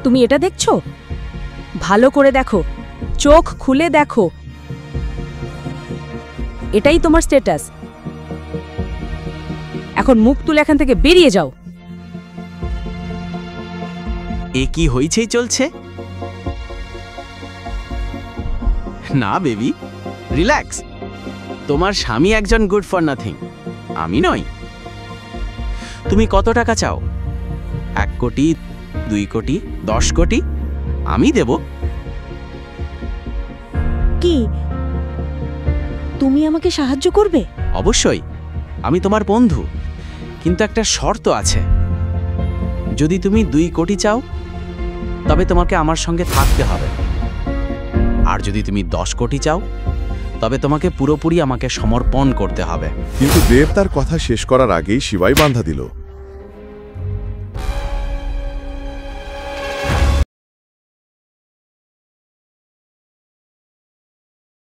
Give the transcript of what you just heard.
তুমি এটা দেখছো? ভালো করে দেখো, চোখ খুলে দেখো। এটাই তোমার স্ট্যাটাস। এখন মুখ তুলে এখান থেকে বেরিয়ে যাও। এ কি হইছেই চলছে? না বেবি, রিল্যাক্স। তোমার স্বামী একজন গুড ফর নাথিং, আমি নই। তুমি কত টাকা চাও? 1 কোটি, 2 কোটি, 10 কোটি? আমি দেব। কি তুমি আমাকে সাহায্য করবে? অবশ্যই, আমি তোমার বন্ধু, কিন্তু একটা শর্ত আছে। যদি তুমি 2 কোটি চাও, তবে তোমাকে আমার সঙ্গে থাকতে হবে। আর যদি তুমি 10 কোটি চাও, তবে তোমাকে পুরোপুরি আমাকে সমর্পণ করতে হবে। কিন্তু দেব তার কথা শেষ করার আগেই শিবাই বাধা দিল।